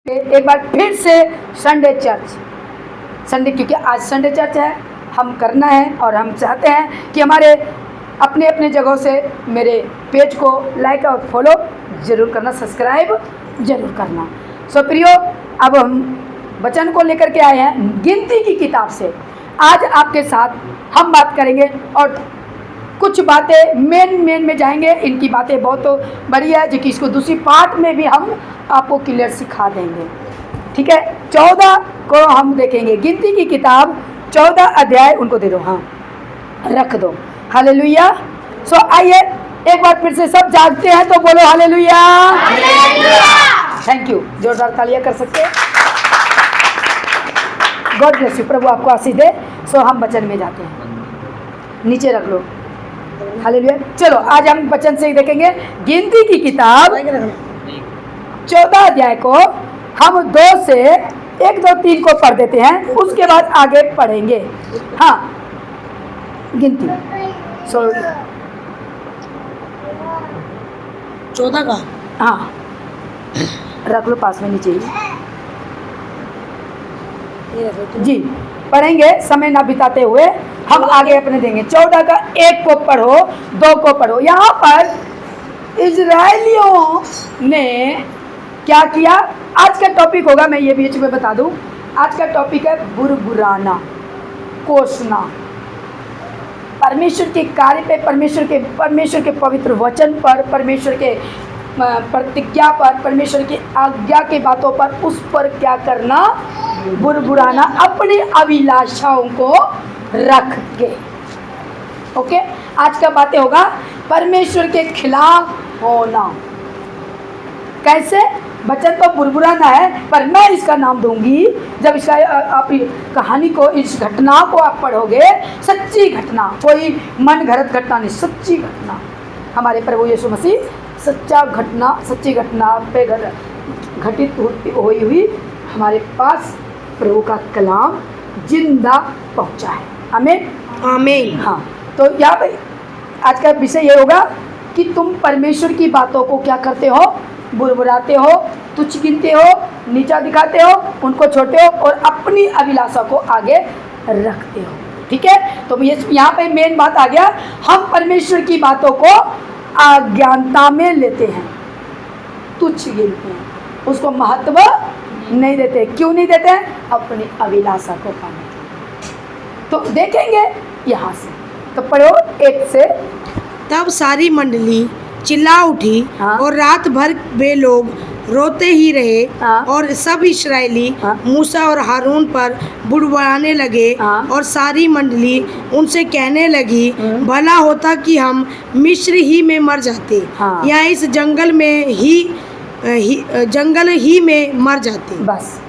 एक बार फिर से संडे चर्च, संडे, क्योंकि आज संडे चर्च है, हम करना है और हम चाहते हैं कि हमारे अपने अपने जगहों से मेरे पेज को लाइक और फॉलो ज़रूर करना, सब्सक्राइब ज़रूर करना। सो प्रियो, अब हम वचन को लेकर के आए हैं गिनती की किताब से। आज आपके साथ हम बात करेंगे और कुछ बातें मेन में जाएंगे। इनकी बातें बहुत तो बड़ी है, जो कि इसको दूसरी पार्ट में भी हम आपको क्लियर सिखा देंगे। ठीक है, 14 को हम देखेंगे। गिनती की किताब 14 अध्याय उनको दे दो, हाँ रख दो। हालेलुया। सो आइए एक बार फिर से सब जागते हैं तो बोलो हालेलुया। थैंक यू, जोरदार तालियां कर सकते हैं। गॉड ब्लेस यू, प्रभु आपको आशीष दे। सो हम वचन में जाते हैं, नीचे रख लो। हालेलुया। चलो आज हम वचन से देखेंगे गिनती की किताब 14 अध्याय को। हम 2 से 1, 2, 3 को पढ़ देते हैं, उसके बाद आगे पढ़ेंगे। हाँ, गिनती 14 का, हाँ रख लो पास में, नीचे ही जी। पढ़ेंगे समय ना बिताते हुए, हम आगे अपने देंगे। 14 का 1 को पढ़ो, 2 को पढ़ो। यहाँ पर इजराइलियों ने क्या किया? आज का टॉपिक होगा, मैं ये बीच में बता दूं, आज का टॉपिक है बुरबुराना, कोसना। परमेश्वर के कार्य पे, परमेश्वर के पवित्र वचन पर, परमेश्वर के प्रतिज्ञा पर, परमेश्वर की आज्ञा के बातों पर, उस पर क्या करना? बुरबुराना, अपनी अभिलाषाओं को रख के। ओके, आज का बातें होगा परमेश्वर के खिलाफ होना। कैसे? वचन तो बुरबुराना है, पर मैं इसका नाम दूंगी, जब इसका आप कहानी को, इस घटना को आप पढ़ोगे, सच्ची घटना, कोई मन घड़त घटना नहीं, सच्ची घटना। हमारे प्रभु यीशु मसीह सच्ची घटना पे घटित हुई हुई हमारे पास प्रभु का कलाम जिंदा पहुंचा है। आमीन, आमीन। हाँ, तो यहाँ पे आज का विषय ये होगा कि तुम परमेश्वर की बातों को क्या करते हो? बुरबुराते हो, तुच्छ गिनते हो, नीचा दिखाते हो, उनको छोड़ते हो और अपनी अभिलाषा को आगे रखते हो। ठीक है, तो ये यहाँ पे मेन बात आ गया, हम परमेश्वर की बातों को अज्ञानता में लेते हैं, तुच्छ गिनते हैं, उसको महत्व नहीं देते। क्यों नहीं देते? अपनी अभिलाषा को पाने के। तो देखेंगे यहाँ से, तो पढ़ो 1 से। तब सारी मंडली चिल्ला उठी, हाँ। और रात भर वे लोग रोते ही रहे, हाँ। और सब इस्राएली हाँ। मूसा और हारून पर बुड़बुड़ाने लगे। हाँ। और सारी मंडली उनसे कहने लगी, भला होता कि हम मिस्र ही में मर जाते, हाँ। या इस जंगल ही में मर जाते। बस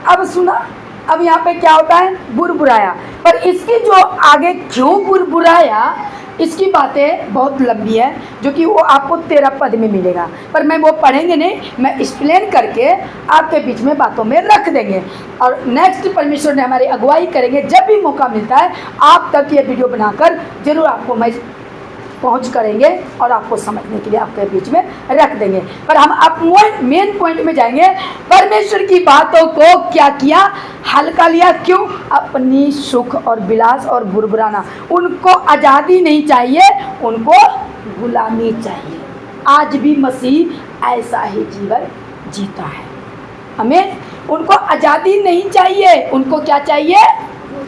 अब सुना, अब यहाँ पे क्या होता है? बुरबुराया। पर इसकी जो आगे क्यों बुरबुराया, इसकी बातें बहुत लंबी है, जो कि वो आपको 13 पद में मिलेगा, पर मैं वो पढ़ेंगे नहीं, मैं एक्सप्लेन करके आपके बीच में बातों में रख देंगे। और नेक्स्ट परमेश्वर ने हमारी अगुवाई करेंगे, जब भी मौका मिलता है आप तक ये वीडियो बनाकर जरूर आपको मैं पहुंच करेंगे और आपको समझने के लिए आपके बीच में रख देंगे। पर हम अब मेन पॉइंट में जाएंगे। परमेश्वर की बातों को क्या किया? हल्का लिया। क्यों? अपनी सुख और विलास और बुरबुराना। उनको आज़ादी नहीं चाहिए, उनको गुलामी चाहिए। आज भी मसीह ऐसा ही जीवन जीता है। हमें उनको आज़ादी नहीं चाहिए, उनको क्या चाहिए?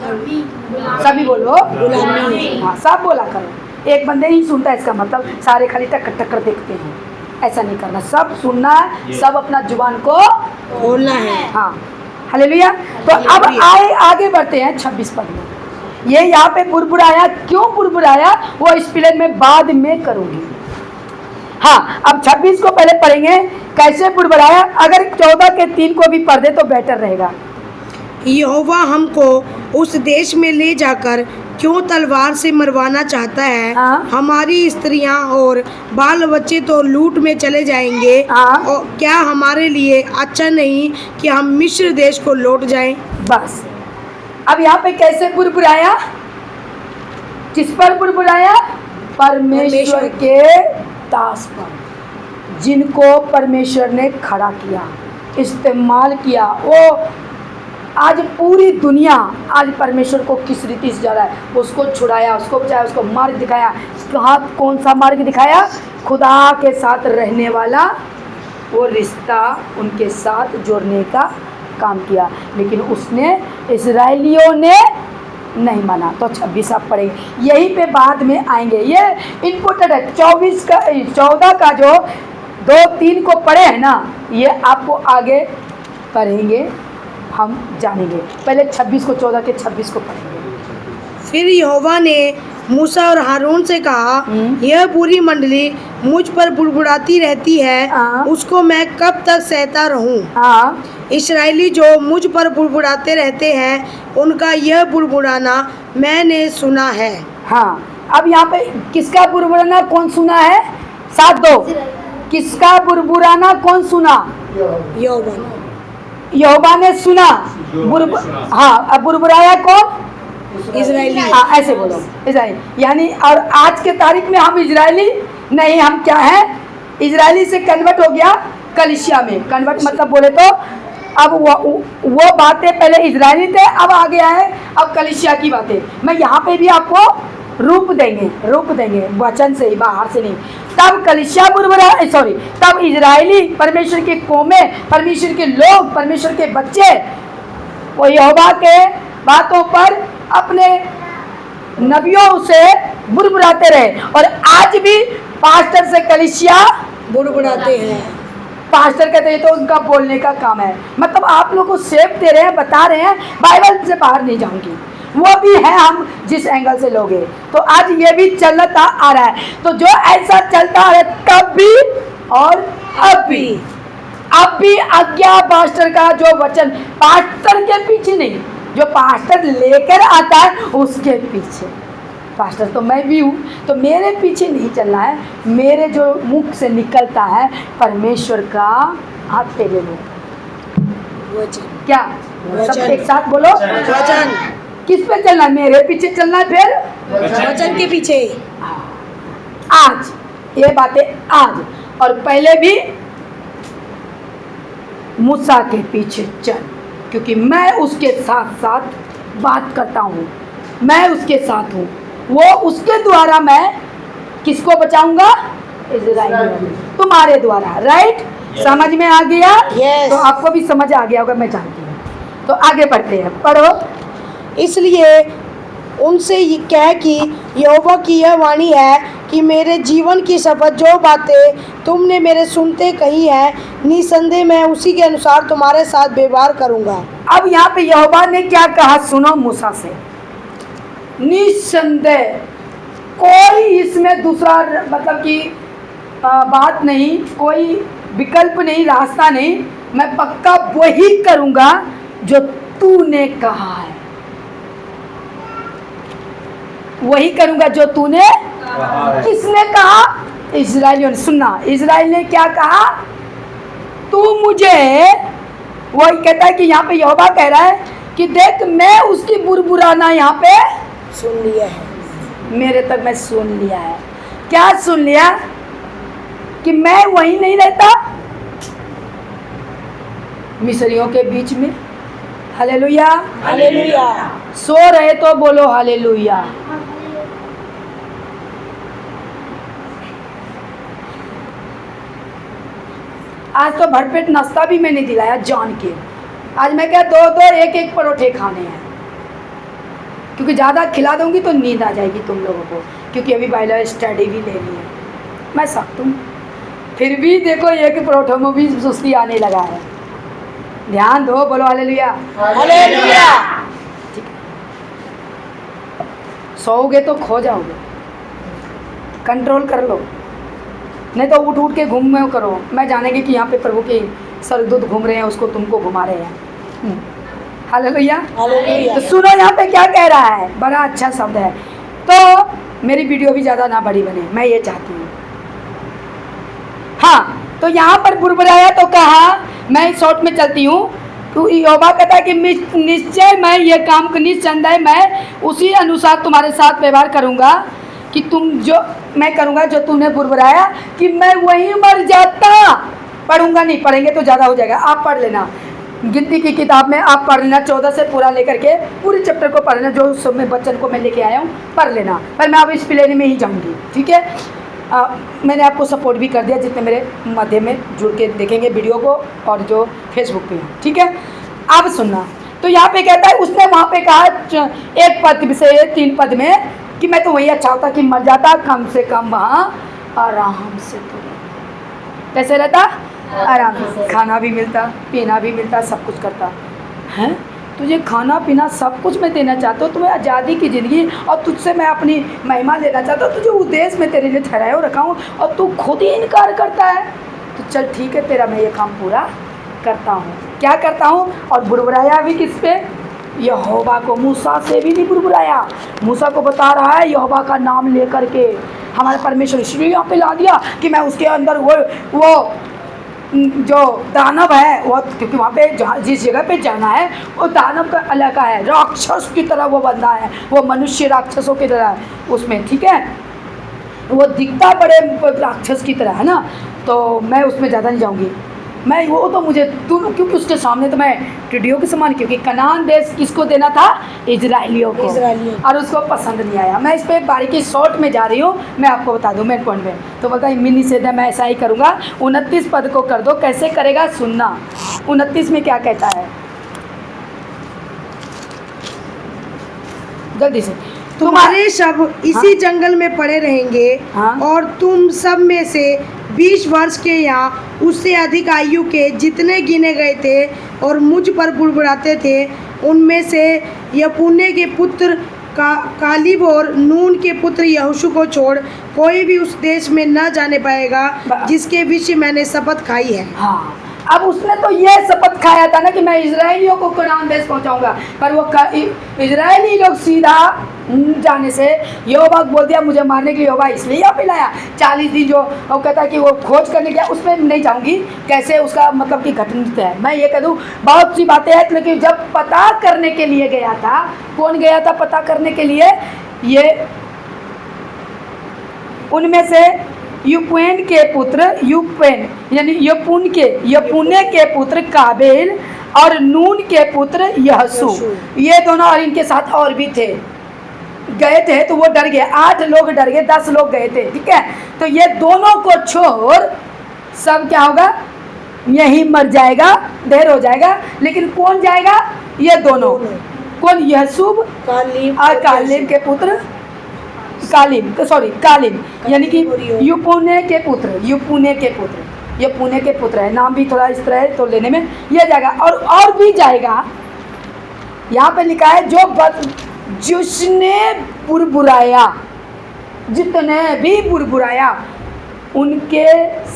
सभी बोलो गुलामी। हाँ, सब बोला करो। एक बंदे ही सुनता है, इसका मतलब सारे खाली टक्कर टक्कर देखते हैं। ऐसा नहीं करना, सब सुनना है, सब अपना जुबान को बोलना है। हाँ, हालेलुया। तो अब आगे बढ़ते हैं 26 पद में। ये यहाँ पे बुरबुराया, क्यों बुरबुराया वो एक्सप्लेन में बाद में करूंगी। हाँ, अब 26 को पहले पढ़ेंगे, कैसे बुरबुराया। अगर 14 के 3 को भी पढ़ दे तो बेटर रहेगा। यहोवा हमको उस देश में ले जाकर क्यों तलवार से मरवाना चाहता है? हाँ। हमारी स्त्रियां और बाल बच्चे तो लूट में चले जाएंगे। हाँ। और क्या हमारे लिए अच्छा नहीं कि हम मिस्र देश को लौट जाएं? बस अब यहाँ पे कैसे बुरबुराया? किस पर बुरबुराया? परमेश्वर के दास पर, जिनको परमेश्वर ने खड़ा किया। इस्तेमाल किया। वो आज पूरी दुनिया आज परमेश्वर को किस रीति से जा रहा है, उसको छुड़ाया, उसको बचाया, उसको मार्ग दिखाया। कहाँ कौन सा मार्ग दिखाया? खुदा के साथ रहने वाला वो रिश्ता उनके साथ जोड़ने का काम किया। लेकिन उसने, इजराइलियों ने नहीं माना। तो 26 आप पढ़ेंगे, यहीं पे बाद में आएंगे। ये इम्पोर्टेंट है। 14 का जो 2-3 को पढ़े हैं ना, ये आपको आगे पढ़ेंगे, हम जानेंगे। पहले 26 को, 14 के 26 को पढ़ेंगे। फिर यहोवा ने मूसा और हारून से कहा, यह पूरी मंडली मुझ पर बुड़बुड़ाती रहती है, हाँ। उसको मैं कब तक सहता रहूं? हाँ, इस्राएली जो मुझ पर बुड़बुड़ाते रहते हैं, उनका यह बुड़बुड़ाना मैंने सुना है। हाँ। अब यहाँ पे किसका बुरबुराना कौन सुना है? साथ दो। किसका बुरबुराना कौन सुना? यहोवा ने। यहोवा ने सुना। हाँ, अब बुरबुराया कौन? इस्राएली। हाँ, ऐसे बोलो, इजराइली। यानी और आज के तारीख में हम इजरायली नहीं, हम क्या है? इजरायली से कन्वर्ट हो गया कलीसिया में। कन्वर्ट मतलब बोले तो अब वो बातें पहले इजरायली थे, अब आ गया है अब कलीसिया की बातें। मैं यहाँ पे भी आपको रूप देंगे वचन से ही, बाहर से नहीं। तब कलीसिया बुरबुरा, सॉरी, तब इजरायली, परमेश्वर के कौमें, परमेश्वर के लोग, परमेश्वर के बच्चे, वो यहोवा के बातों पर अपने नबियों से बुरबुराते रहे। और आज भी पास्टर से कलीसिया बुड़बुड़ाते हैं। पास्टर कहते हैं तो उनका बोलने का काम है, मतलब आप लोग को सेफ दे रहे हैं, बता रहे हैं, बाइबल से बाहर नहीं जाऊंगी। वो भी है हम जिस एंगल से लोगे। तो आज ये भी चलता आ रहा है। तो जो ऐसा चलता है तब भी और अब भी आज्ञा पास्टर का जो वचन, पास्टर के पीछे नहीं, जो पास्टर लेकर आता है उसके पीछे। पास्टर तो मैं भी हूँ, तो मेरे पीछे नहीं चलना है। मेरे जो मुख से निकलता है परमेश्वर का, हाथ पे ले लो, वचन। क्या सब एक साथ बोलो? वचन। किस पे चलना है? मेरे पीछे चलना है। फिर वचन के पीछे। आज ये बातें आज, और पहले भी मूसा के पीछे चल, क्योंकि मैं उसके साथ साथ बात करता हूँ, मैं उसके साथ हूँ। वो उसके द्वारा मैं किसको बचाऊंगा? इजराइल, तुम्हारे द्वारा। राइट? समझ में आ गया? Yes. तो आपको भी समझ आ गया होगा, मैं जानती हूँ। तो आगे बढ़ते हैं, पढ़ो। इसलिए उनसे ये कह कि यहोवा की यह वाणी है कि मेरे जीवन की शपथ, जो बातें तुमने मेरे सुनते कही है, निसंदेह मैं उसी के अनुसार तुम्हारे साथ व्यवहार करूंगा। अब यहाँ पे यहोवा ने क्या कहा सुनो मूसा से, निसंदेह, कोई इसमें दूसरा मतलब कि बात नहीं, कोई विकल्प नहीं, रास्ता नहीं, मैं पक्का वही करूंगा जो तूने कहा है, वही करूंगा जो तूने। किसने कहा? इजराइलियों ने। सुनना, इजराइल ने क्या कहा? तू मुझे, वही कहता है कि यहाँ पे यहोवा कह रहा है कि देख मैं उसकी बुरबुराना यहाँ पे सुन लिया है, मेरे तक मैं सुन लिया है। क्या सुन लिया? कि मैं वहीं नहीं रहता मिस्रियों के बीच में। Hallelujah, hallelujah. सो रहे तो बोलो हालेलुया। आज तो भरपेट नाश्ता भी मैंने दिलाया जान के। आज मैं क्या 2-2 1-1 परोठे खाने हैं, क्योंकि ज़्यादा खिला दूंगी तो नींद आ जाएगी तुम लोगों को, क्योंकि अभी बाइबल स्टडी भी लेनी है। मैं सकता हूँ, फिर भी देखो एक परोठों में भी सुस्ती आने लगा है। ध्यान दो, बोलो हालेलुया। हालेलुया। ठीक है, सोओगे तो खो जाओगे, कंट्रोल कर लो, नहीं तो उठ उठ के घूम करो। मैं जानेंगे कि यहाँ पे प्रभु के सरदूत घूम रहे हैं, उसको तुमको घुमा रहे हैं। हालेलुया। हालेलुया। तो सुनो यहाँ पे क्या कह रहा है, बड़ा अच्छा शब्द है। तो मेरी वीडियो भी ज़्यादा ना बड़ी बने, मैं ये चाहती हूँ। हाँ, तो यहाँ पर बुरबुराया तो कहा, मैं शॉर्ट में चलती हूँ। तो यहोवा कहता है कि निश्चय मैं ये काम निस्संदेह मैं उसी अनुसार तुम्हारे साथ व्यवहार करूँगा कि तुम जो मैं करूँगा जो तूने बुरबुराया, कि मैं वहीं मर जाता। पढ़ूंगा नहीं, पढ़ेंगे तो ज़्यादा हो जाएगा। आप पढ़ लेना, गिनती की किताब में आप पढ़ लेना, 14 से पूरा लेकर के पूरे चैप्टर को पढ़ लेना, जो उस समय बच्चन को मैं लेके आया हूँ पढ़ लेना। पर मैं अब इस प्लेन में ही जाऊँगी, ठीक है। मैंने आपको सपोर्ट भी कर दिया जितने मेरे माध्यम में जुड़ के देखेंगे वीडियो को और जो फेसबुक पे हैं, ठीक है। अब सुनना, तो यहाँ पे कहता है उसने वहाँ पे कहा एक पद से 3 पद में कि मैं तो वही अच्छा होता कि मर जाता, कम से कम वहाँ आराम से, तो कैसे रहता, आराम से, खाना भी मिलता, पीना भी मिलता, सब कुछ करता है। तुझे खाना पीना सब कुछ मैं देना चाहता हूँ, तुम्हें आज़ादी की ज़िंदगी, और तुझसे मैं अपनी महिमा लेना चाहता हूँ, तुझे उद्देश्य में तेरे लिए ठहराया और रखा हूँ, और तू खुद ही इनकार करता है। तो चल ठीक है, तेरा मैं ये काम पूरा करता हूँ। क्या करता हूँ? और बुरबुराया भी किस पे? यहोवा को। मूसा से भी नहीं बुरबुराया, मूसा को बता रहा है यहोवा का नाम ले करके हमारे परमेश्वर, इसलिए यहाँ पे ला दिया कि मैं उसके अंदर वो जो दानव है वो, क्योंकि वहाँ पे जहाँ जिस जगह पे जाना है वो दानव का इलाका है, राक्षस की तरह वो बंदा है, वो मनुष्य राक्षसों की तरह है उसमें, ठीक है। वो दिखता बड़े राक्षस की तरह है ना, तो मैं उसमें ज़्यादा नहीं जाऊँगी। मैं वो तो मुझे दोनों, क्योंकि उसके सामने तो मैं टिड्डियों के समान, क्योंकि कनान देश किसको देना था? इजराइलियों को, और उसको पसंद नहीं आया। मैं इस पर बारीकी शॉर्ट में जा रही हूँ, मैं आपको बता दूँ मेन पॉइंट में। तो बोलता है मिनी से मैं ऐसा ही करूँगा, 29 पद को कर दो। कैसे करेगा सुनना, 29 में क्या कहता है, जल्दी से। तुम्हारे शव इसी जंगल में पड़े रहेंगे, और तुम सब में से 20 वर्ष के या उससे अधिक आयु के जितने गिने गए थे और मुझ पर बुड़बुड़ाते थे, उनमें से यपुन्ने के पुत्र कालिब और नून के पुत्र यहोशू को छोड़ कोई भी उस देश में न जाने पाएगा जिसके विषय मैंने शपथ खाई है। हाँ, अब उसने तो ये शपथ खाया था ना कि मैं इजराइलियों को कनान देश पहुंचाऊंगा, पर वो इजरायली लोग सीधा जाने से यहोवा बोल दिया मुझे मारने के लिए यहोवा इसलिए यहाँ पे लाया। 40 दिन जो वो कहता है कि वो खोज करने गया, उसमें नहीं जाऊंगी कैसे उसका मतलब कि घटित है। मैं ये कह दूँ बहुत सी बातें हैं, लेकिन जब पता करने के लिए गया था, कौन गया था पता करने के लिए? ये उनमें से यूपेन के पुत्र, यूपेन यानी यपुन्ने के पुत्र काबेल और नून के पुत्र यहोशू, ये दोनों, और इनके साथ और भी थे, गए थे। तो वो डर गए, 8 लोग डर गए, 10 लोग गए थे, ठीक है। तो ये दोनों को छोड़ सब क्या होगा? यही मर जाएगा, ढेर हो जाएगा। लेकिन कौन जाएगा? ये दोनों। कौन? यहोशू और कालेब के पुत्र, कालिब यानी कि यूपुन्ने के पुत्र है। नाम भी थोड़ा इस तरह है तो लेने में यह जाएगा, और भी जाएगा। यहाँ पे लिखा है जिसने बुरबुराया, जितने भी बुरबुराया, उनके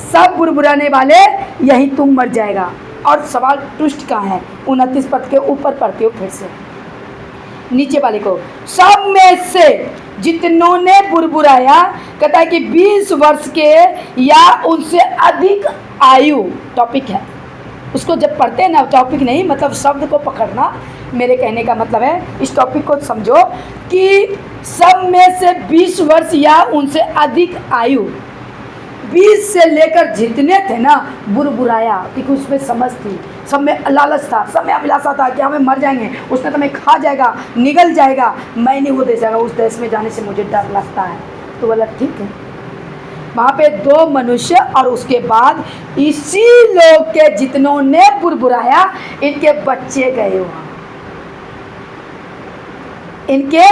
सब बुरबुराने वाले यही तुम मर जाएगा। और सवाल ट्विस्ट का है, 29 पद के ऊपर पढ़ते हो फिर से नीचे वाले को। सब में से जितनों ने बुरबुराया, कहता है कि 20 वर्ष के या उनसे अधिक आयु, टॉपिक है उसको जब पढ़ते हैं ना, टॉपिक नहीं मतलब शब्द को पकड़ना, मेरे कहने का मतलब है इस टॉपिक को समझो कि सब में से 20 वर्ष या उनसे अधिक आयु, 20 से लेकर जितने थे ना बुरबुराया, क्योंकि उसमें समझ थी, सब में लालच था, सब में अभिलाषा था कि हमें मर जाएंगे, उसने तो मैं खा जाएगा, निगल जाएगा, मैं नहीं वो देश जाएगा, उस देश में जाने से मुझे डर लगता है। तो बोला ठीक है। वहाँ पे 2 मनुष्य और उसके बाद इसी लोग के जितनों ने बुरबुराया, इनके बच्चे गए वहाँ, इनके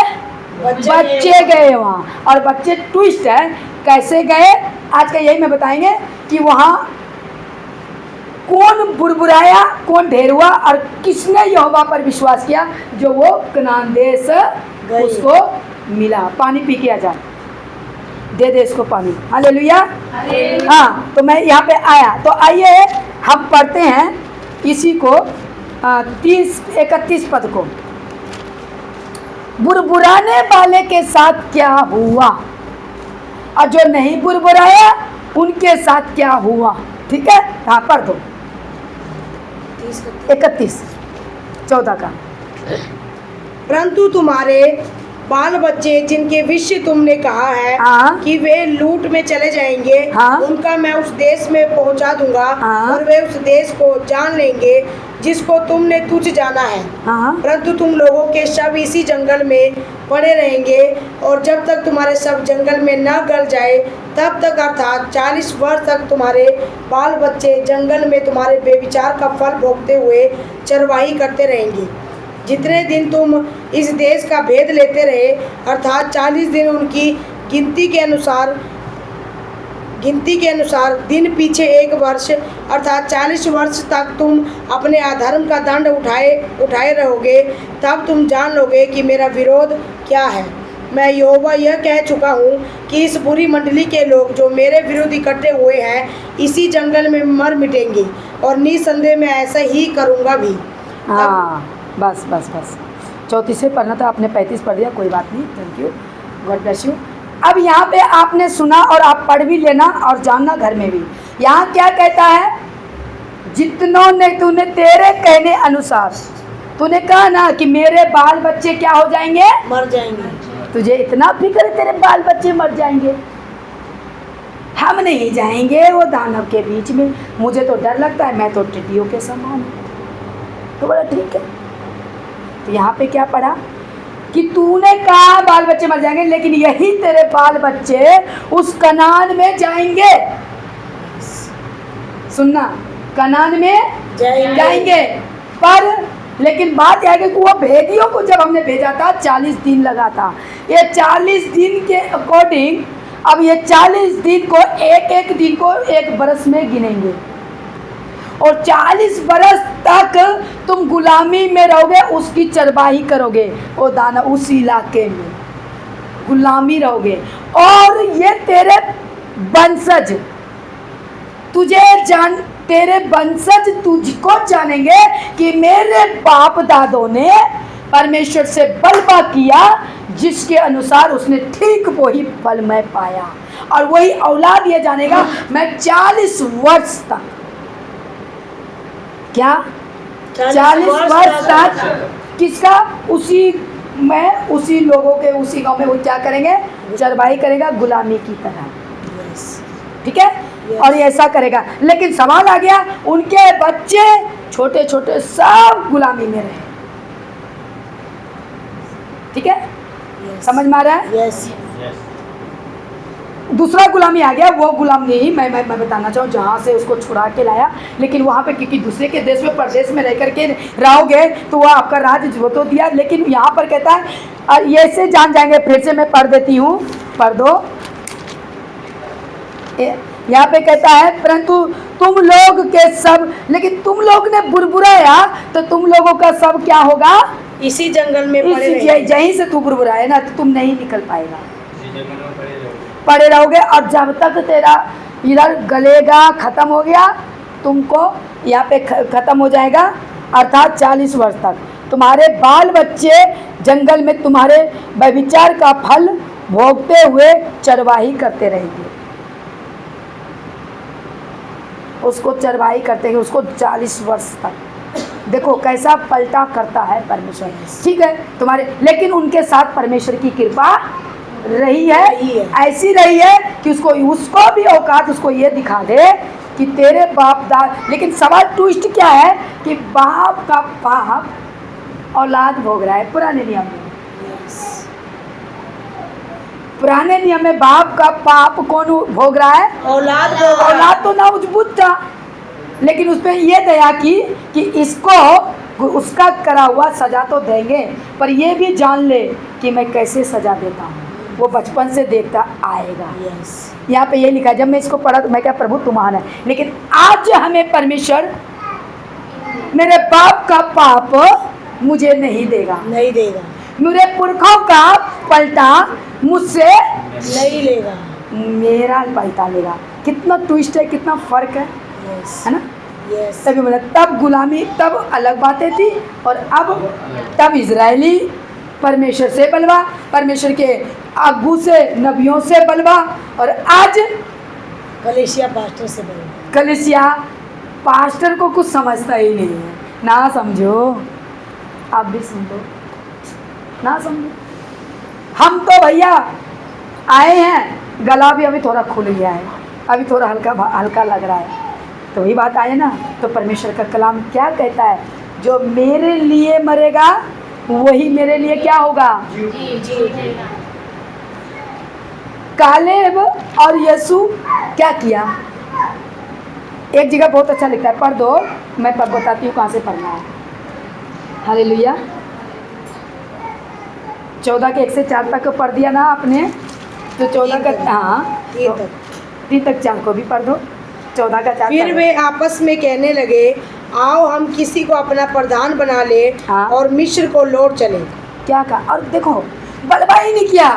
बच्चे गए वहाँ। और बच्चे ट्विस्ट है, कैसे गए आज का यही मैं बताएंगे कि वहाँ कौन बुरबुराया, कौन ढेर हुआ, और किसने यहोवा पर विश्वास किया, जो वो कनान देश उसको मिला। पानी पी के आ जा, दे दे इसको पानी। हालेलुया। हाँ, तो मैं यहाँ पे आया, तो आइए हम पढ़ते हैं इसी को 31 पद को। बुरबुराने वाले के साथ क्या हुआ और जो नहीं बुरबुराया उनके साथ क्या हुआ, ठीक है। हाँ पढ़ दो 31 14 का। परंतु तुम्हारे बाल बच्चे जिनके विषय तुमने कहा है हाँ। कि वे लूट में चले जाएंगे, हाँ। उनका मैं उस देश में पहुंचा दूंगा, हाँ। और वे उस देश को जान लेंगे जिसको तुमने तुझ जाना है। हाँ। परंतु तुम लोगों के शव इसी जंगल में पड़े रहेंगे, और जब तक तुम्हारे शव जंगल में न गल जाए तब तक, अर्थात 40 वर्ष तक तुम्हारे बाल बच्चे जंगल में तुम्हारे बेविचार का फल भोगते हुए चरवाही करते रहेंगे। जितने दिन तुम इस देश का भेद लेते रहे, अर्थात 40 दिन, उनकी गिनती के अनुसार दिन पीछे 1 वर्ष, अर्थात 40 वर्ष तक तुम अपने अधर्म का दंड उठाए रहोगे। तब तुम जान लोगे कि मेरा विरोध क्या है। मैं यहोवा यह कह चुका हूँ कि इस बुरी मंडली के लोग जो मेरे विरुद्ध इकट्ठे हुए हैं इसी जंगल में मर मिटेंगे, और निसंदेह मैं ऐसा ही करूँगा भी। हाँ, बस बस बस 34 से पढ़ना था, आपने 35 पढ़ दिया, कोई बात नहीं, thank you, God bless you. अब यहाँ पे आपने सुना और आप पढ़ भी लेना और जानना घर में भी। यहाँ क्या कहता है, जितनों ने तूने तेरे कहने अनुसार, तूने कहा ना कि मेरे बाल बच्चे क्या हो जाएंगे, मर जाएंगे। तुझे इतना फिक्र है तेरे बाल बच्चे मर जाएंगे, हम नहीं जाएंगे वो दानव के बीच में, मुझे तो डर लगता है, मैं तो टिड्डियों के समान हूँ। तो बोला ठीक है। तो यहाँ पे क्या पढ़ा कि तूने कहा बाल बच्चे मर जाएंगे, लेकिन यही तेरे बाल बच्चे उस कनान में जाएंगे। सुनना, कनान में जाएंगे। पर लेकिन बात यह है कि वो भेदियों को जब हमने भेजा था 40 दिन लगा था। ये 40 दिन के अकॉर्डिंग अब ये 40 दिन को एक दिन को 1 बरस में गिनेंगे, और 40 बरस तक तुम गुलामी में रहोगे, उसकी चरवाही करोगे, वो दाना उस इलाके में गुलामी रहोगे। और ये तेरे वंशज तेरे वंशज तुझको जानेंगे कि मेरे बाप दादों ने परमेश्वर से बलवा किया, जिसके अनुसार उसने ठीक वही फल मैं पाया, और वही औलाद ये जानेगा मैं 40 वर्ष तक, क्या 40 वर्ष तक किसका, उसी लोगों के उसी गांव में वो क्या करेंगे, चरवाही करेगा गुलामी की तरह। ठीक है, और ये ऐसा करेगा। लेकिन सवाल आ गया, उनके बच्चे छोटे छोटे सब गुलामी में रहे। ठीक है, समझ में आ रहा है? दूसरा गुलामी आ गया, वो गुलाम नहीं मैं बताना चाहूँ जहाँ से उसको छुड़ा के लाया, लेकिन वहाँ पे क्योंकि दूसरे के देश में परदेश में रह करके रहोगे तो वह आपका राज जो तो दिया। लेकिन यहाँ पर कहता है, ये से जान जाएंगे, फिर से मैं पढ़ देती हूँ, पढ़ दो। यहाँ पे कहता है, परंतु तुम लोग के सब, लेकिन तुम लोग ने बुरबुराया तो तुम लोगों का सब क्या होगा, इसी जंगल में यहीं से तू बुरबुराए ना, तो तुम नहीं निकल पाएगा, पड़े रहोगे। और जब तक तेरा इधर गलेगा, खत्म हो गया, तुमको यहाँ पे खत्म हो जाएगा, अर्थात 40 वर्ष तक तुम्हारे बाल बच्चे जंगल में तुम्हारे व्यभिचार का फल भोगते हुए चरवाही करते रहेंगे। उसको चरवाही करते हैं, उसको 40 वर्ष तक। देखो कैसा पलटा करता है परमेश्वर। ठीक है तुम्हारे, लेकिन उनके साथ परमेश्वर की कृपा रही है, ऐसी रही है कि उसको भी औकात उसको ये दिखा दे कि तेरे बाप दादा। लेकिन सवाल ट्विस्ट क्या है कि बाप का पाप औलाद भोग रहा है। पुराने नियम में, पुराने नियम में बाप का पाप कौन भोग रहा है, औलाद तो ना उजबूत था, लेकिन उस पर यह दया की कि इसको उसका करा हुआ सजा तो देंगे, पर ये भी जान ले कि मैं कैसे सजा देता हूँ। वो बचपन से देखता आएगा। यहाँ पे ये लिखा, जब मैं इसको पढ़ा तो मैं क्या, प्रभु तुम महान है। लेकिन आज हमें परमेश्वर मेरे बाप का पाप मुझे नहीं देगा, मेरे पुरखों का पलटा मुझसे नहीं लेगा, मेरा पलटा लेगा। कितना ट्विस्ट है, कितना फर्क है ना। तभी बोला, तब गुलामी, तब अलग बातें थी, और अब तब इजरायली परमेश्वर से बलवा, परमेश्वर के आगू से नबियों से बलवा, और आज कलीसिया पास्टर से बलवा। कलीसिया पास्टर को कुछ समझता ही नहीं है। ना समझो, आप भी सुन लो, ना समझो। हम तो भैया आए हैं, गला भी अभी थोड़ा खुल गया है, अभी थोड़ा हल्का हल्का लग रहा है। तो वही बात आए ना, तो परमेश्वर का कलाम क्या कहता है, जो मेरे लिए मरेगा वही मेरे लिए क्या होगा। कालेब और यीशु क्या किया, एक जगह बहुत अच्छा लिखता है, पढ़ दो, मैं बताती हूँ कहाँ से पढ़ना है। हालेलुया। 14 के 1 से 4 तक पढ़ दिया ना आपने, तो 14 का, हाँ 3 तक 4 को भी पढ़ दो, 14 का 4। फिर वे आपस में कहने लगे, आओ हम किसी को अपना प्रधान बना ले, हाँ। और मिस्र को लौट चले। क्या कहा, और देखो बलवाही नहीं किया,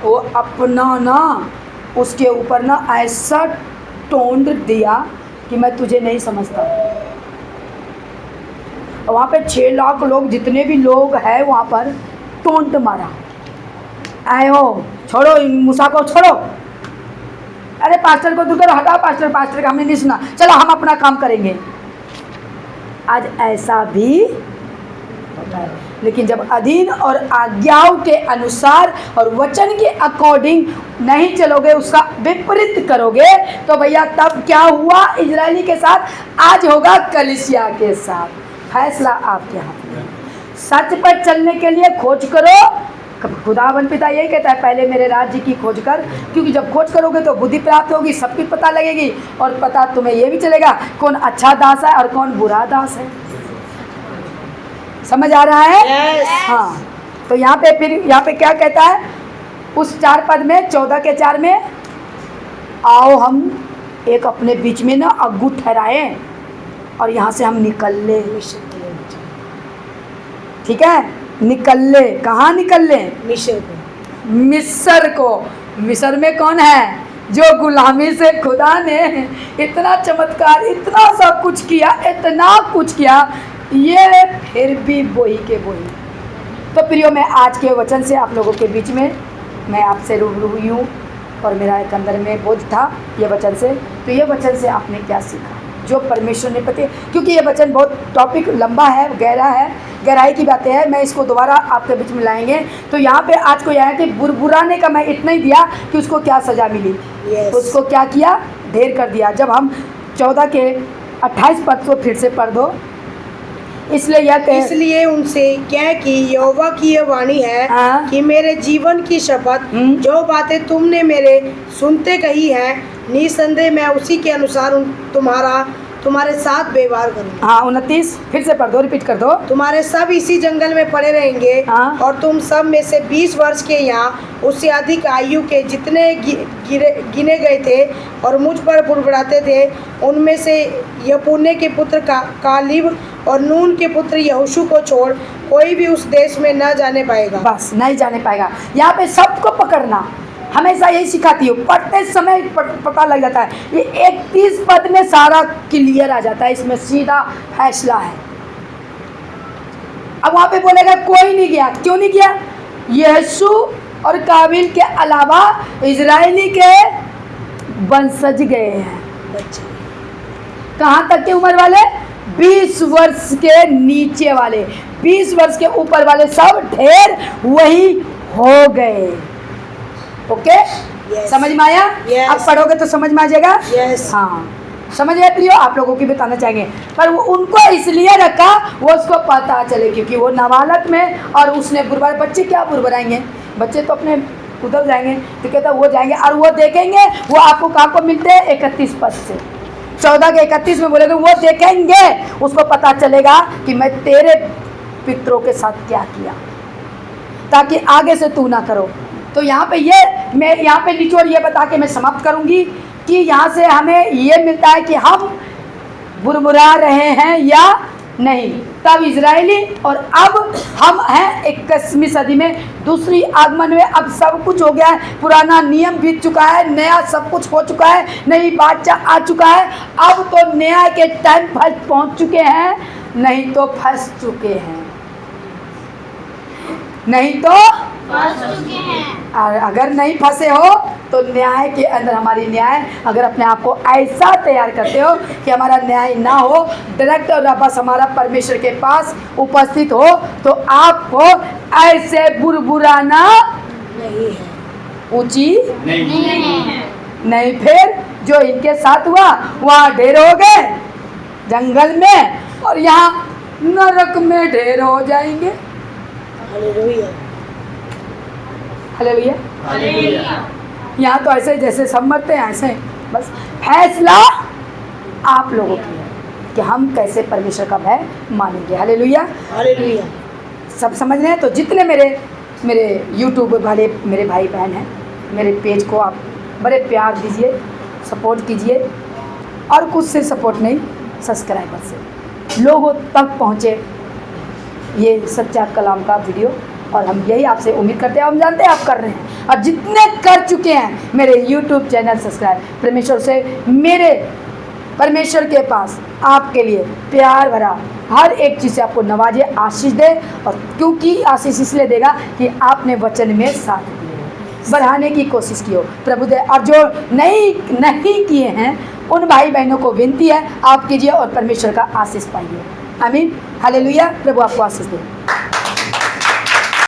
वो अपना ना उसके ऊपर ना ऐसा टोंड दिया कि मैं तुझे नहीं समझता। वहाँ पे 6 लाख लोग, जितने भी लोग हैं वहाँ पर, टोंट मारा, आए हो छोड़ो मूसा को, छोड़ो, अरे पास्टर को दूर करो, हटाओ पास्टर का हमने नहीं सुना, चलो हम अपना काम करेंगे। आज ऐसा भी होता है, लेकिन जब अधीन और आज्ञाओं के अनुसार और वचन के अकॉर्डिंग नहीं चलोगे, उसका विपरीत करोगे, तो भैया तब क्या हुआ इजरायली के साथ, आज होगा कलीसिया के साथ। फैसला आपके हाथ में। सच पर चलने के लिए खोज करो। खुदावन पिता यही कहता है, पहले मेरे राज्य की खोज कर, क्योंकि जब खोज करोगे तो बुद्धि प्राप्त होगी, सब कुछ पता लगेगी, और पता तुम्हें यह भी चलेगा कौन अच्छा दास है और कौन बुरा दास है। समझ आ रहा है? Yes. हाँ, तो यहाँ पे फिर यहाँ पे क्या कहता है उस 4 पद में, 14 के 4 में, आओ हम एक अपने बीच में ना अग्गू ठहराएं और यहाँ से हम निकल ले। ठीक है, निकल ले। कहाँ निकल ले? मिस्र को। मिस्र में कौन है? जो गुलामी से खुदा ने इतना चमत्कार, इतना सब कुछ किया, इतना कुछ किया, ये फिर भी वही के वही। तो प्रियो, मैं आज के वचन से आप लोगों के बीच में मैं आपसे रूबरू हुई हूँ, और मेरा एक अंदर में बोझ था ये वचन से। तो ये वचन से आपने क्या सीखा, जो परमेश्वर ने पता, क्योंकि ये वचन बहुत टॉपिक लंबा है, गहरा है, गहराई की बातें हैं, मैं इसको दोबारा आपके बीच में लाएंगे। तो यहाँ पे आज को यह है कि बुरबुराने का मैं इतना ही दिया कि उसको क्या सज़ा मिली। Yes. उसको क्या किया? ढेर कर दिया। जब हम 14 के 28 पद को फिर से पढ़ दो। इसलिए उनसे क्या कि यहोवा की यह वाणी है, हाँ। कि मेरे जीवन की शपथ, जो बातें तुमने मेरे सुनते कही है, निसंदेह मैं उसी के अनुसार तुम्हारे साथ व्यवहार करूँगा। हाँ, 29 फिर से पढ़ दो, रिपीट कर दो। तुम्हारे सब इसी जंगल में पड़े रहेंगे, हाँ। और तुम सब में से 20 वर्ष के यहाँ उससे अधिक आयु के जितने गिने गए थे और मुझ पर बुड़बुड़ाते थे, उनमें से यपुन्ने के पुत्र कालिब और नून के पुत्र यहोशू को छोड़ कोई भी उस देश में न जाने पाएगा। बस नहीं जाने पाएगा। यहाँ पे सबको पकड़ना, हमेशा यही सिखाती हूँ, पढ़ते समय पता लग जाता है। ये 31 पद में सारा क्लियर आ जाता है, इसमें सीधा फैसला है। अब वहाँ पे बोलेगा कोई नहीं गया, क्यों नहीं गया? यीशु और काबिल के अलावा इजरायली के वंशज गए हैं। कहाँ तक की उम्र वाले? 20 वर्ष के नीचे वाले, 20 वर्ष के ऊपर वाले सब ढेर वही हो गए। ओके? Yes. समझ में आया? Yes. अब पढ़ोगे तो समझ में आ जाएगा। Yes. हाँ, समझ गए प्रियो? आप लोगों की बताना चाहेंगे, पर वो उनको इसलिए रखा वो उसको पता चले, क्योंकि वो नाबालग में, और उसने बुरबा, बच्चे क्या बुरबराएंगे? बच्चे तो अपने उधर जाएंगे, तो कहता वो जाएंगे और वो देखेंगे। वो आपको कहाँ को मिलते हैं? 31 पद से 14 के 31 में बोलेगे वो देखेंगे, उसको पता चलेगा कि मैं तेरे पितरों के साथ क्या किया, ताकि आगे से तू ना करो। तो यहाँ पे मैं यहाँ पे निचोड़ ये बता के मैं समाप्त करूँगी कि यहाँ से हमें ये मिलता है कि हम बुरबुरा रहे हैं या नहीं। तब इजरायली, और अब हम हैं 21वीं सदी में, दूसरी आगमन में। अब सब कुछ हो गया है, पुराना नियम बीत चुका है, नया सब कुछ हो चुका है, नई बादशाह आ चुका है। अब तो न्याय के टाइम पर पहुँच चुके हैं, नहीं तो फंस चुके हैं, नहीं तो फंस चुके हैं। और अगर नहीं फंसे हो तो न्याय के अंदर हमारी न्याय, अगर अपने आप को ऐसा तैयार करते हो कि हमारा न्याय ना हो, डायरेक्ट और बस हमारा परमेश्वर के पास उपस्थित हो, तो आपको ऐसे बुरबुराना नहीं है। ऊंची नहीं है। नहीं। फिर जो इनके साथ हुआ वहाँ ढेर हो गए जंगल में, और यहाँ नरक में ढेर हो जाएंगे। हालेलुया। हालेलुया। हालेलुया। यहाँ तो ऐसे जैसे सब मरते हैं ऐसे, बस फैसला आप लोगों की है कि हम कैसे परमेश्वर का भय मानेंगे। हालेलुया। हालेलुया। सब समझ रहे हैं? तो जितने मेरे यूट्यूब वाले मेरे भाई बहन हैं, मेरे पेज को आप बड़े प्यार दीजिए, सपोर्ट कीजिए, और कुछ से सपोर्ट नहीं, सब्सक्राइबर से लोगों तक पहुँचे ये सच्चा कलाम का वीडियो। और हम यही आपसे उम्मीद करते हैं, हम जानते हैं आप कर रहे हैं, और जितने कर चुके हैं मेरे यूट्यूब चैनल सब्सक्राइब, परमेश्वर से मेरे परमेश्वर के पास आपके लिए प्यार भरा हर एक चीज़ से आपको नवाजे, आशीष दे। और क्योंकि आशीष इसलिए देगा कि आपने वचन में साथ दिए, बढ़ाने की कोशिश की हो, प्रभु दे। और जो नहीं किए हैं उन भाई बहनों को विनती है आप कीजिए और परमेश्वर का आशीष पाइए। आमीन। हालेलुया। प्रभु आपको आशीष दे।